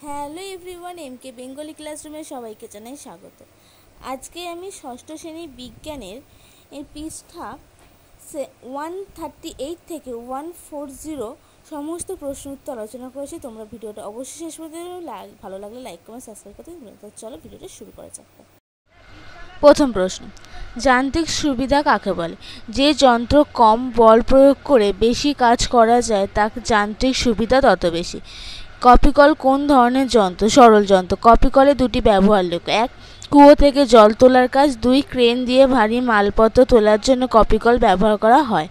Hello everyone, এমকে Bengali ক্লাসরুমে সবাইকে জানাই স্বাগত। আজকে আমি ষষ্ঠ শ্রেণী বিজ্ঞানের পৃষ্ঠা 138 থেকে 140 সমস্ত প্রশ্ন উত্তর আলোচনা করেছি। তোমরা ভিডিওটা অবশ্যই শেষ পর্যন্ত ভালো লাগলে লাইক কমেন্ট সাবস্ক্রাইব করতে ভুলো না। তো চলো ভিডিওটা শুরু করা যাক। প্রথম প্রশ্ন, যান্ত্রিক সুবিধা কাকে বলে? যে যন্ত্র কম বল প্রয়োগ করে বেশি কাজ করা যায় তাকে যান্ত্রিক সুবিধা তত বেশি। কপিকল কোন ধরনের যন্ত্র? সরল যন্ত্র। কপিকলে দুটি ব্যবহার লেখো। 1. কুয়ো থেকে জল তোলার কাজ। 2. ক্রেন দিয়ে ভারী মালপত্র তোলার জন্য কপিকল ব্যবহার করা হয়।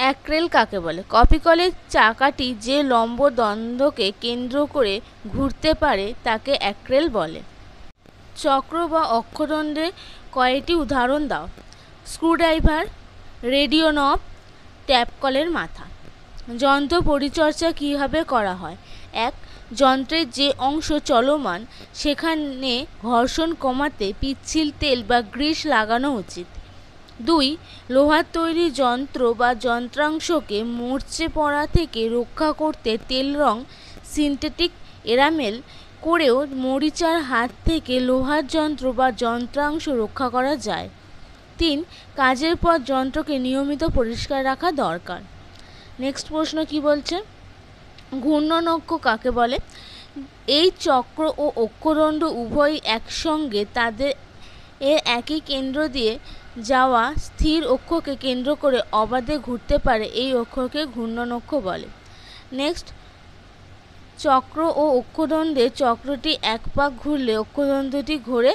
অ্যাক্রেল কাকে বলে? কপিকলের চাকাটি যে লম্ব দ্বন্দ্বকে কেন্দ্র করে ঘুরতে পারে তাকে অ্যাক্রেল বলে। চক্র বা অক্ষদণ্ডের কয়টি উদাহরণ দাও? স্ক্রুড্রাইভার, রেডিও নব, ট্যাপকলের মাথা। যন্ত্র পরিচর্যা কিভাবে করা হয়? 1. যন্ত্রের যে অংশ চলমান সেখানে ঘর্ষণ কমাতে পিচ্ছিল তেল বা গ্রিস লাগানো উচিত। 2. লোহার তৈরি যন্ত্র বা যন্ত্রাংশকে মরচে পড়া থেকে রক্ষা করতে তেল রং সিনথেটিক এনামেল করেও মরিচার হাত থেকে লোহার যন্ত্র বা যন্ত্রাংশ রক্ষা করা যায়। 3. কাজের পর যন্ত্রকে নিয়মিত পরিষ্কার রাখা দরকার। নেক্সট প্রশ্ন কি বলছে? ঘূর্ণনক্ষ কাকে বলে? এই চক্র ও অক্ষদণ্ড উভয়ই একসঙ্গে তাদের একই কেন্দ্র দিয়ে যাওয়া স্থির অক্ষকে কেন্দ্র করে অবাধে ঘুরতে পারে, এই অক্ষকে ঘূর্ণনক্ষ বলে। নেক্সট, চক্র ও অক্ষদণ্ডে চক্রটি এক পাক ঘুরলে অক্ষদণ্ডটি ঘোরে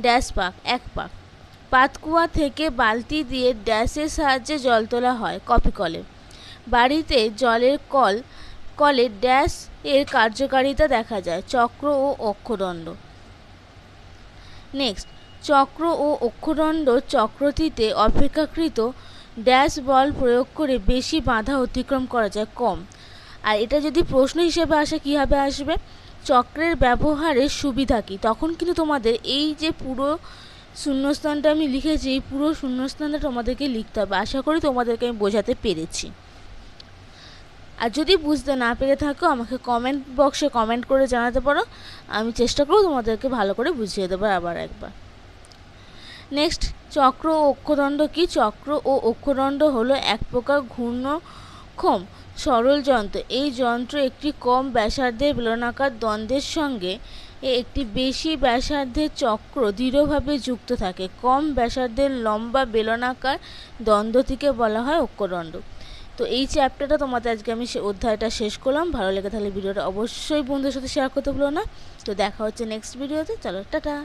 ড্যাশ পাক, এক পাক। পাতকুয়া থেকে বালতি দিয়ে ড্যাশের সাহায্যে জল তোলা হয় কপিকলে। বাড়িতে জলের কলে ড্যাশ এর কার্যকারিতা দেখা যায়, চক্র ও অক্ষদণ্ড। নেক্সট, চক্র ও অক্ষদণ্ড চক্রটিতে অপেক্ষাকৃত ড্যাশ বল প্রয়োগ করে বেশি বাধা অতিক্রম করা যায়, কম। আর এটা যদি প্রশ্ন হিসেবে আসে কীভাবে আসবে? চক্রের ব্যবহারের সুবিধা কী? তখন কিন্তু তোমাদের এই যে পুরো শূন্যস্থানটা আমি লিখেছি, এই পুরো শূন্যস্থানটা তোমাদেরকে লিখতে হবে। আশা করি তোমাদেরকে আমি বোঝাতে পেরেছি। আর যদি বুঝতে না পেরে থাকো আমাকে কমেন্ট বক্সে কমেন্ট করে জানাতে পারো, আমি চেষ্টা করব তোমাদেরকে ভালো করে বুঝিয়ে দেবো আবার একবার। নেক্সট, চক্র ও অক্ষদণ্ড কি? চক্র ও অক্ষদণ্ড হলো এক প্রকার ঘূর্ণনক্ষম সরল যন্ত্র। এই যন্ত্র একটি কম ব্যাসার্ধের বেলনাকার দ্বন্দ্বের সঙ্গে একটি বেশি ব্যাসার্ধের চক্র দৃঢ়ভাবে যুক্ত থাকে। কম ব্যাসার্ধের লম্বা বেলনাকার দ্বন্দ্বটিকে বলা হয় অক্ষদণ্ড। তো এই চ্যাপ্টারটা তোমাদের আজকে আমি অধ্যায়টা শেষ করলাম। ভালো লেগে থাকলে ভিডিওটা অবশ্যই বন্ধুদের সাথে শেয়ার করতে ভুলো না। তো দেখা হচ্ছে নেক্সট ভিডিওতে। চলো, টাটা।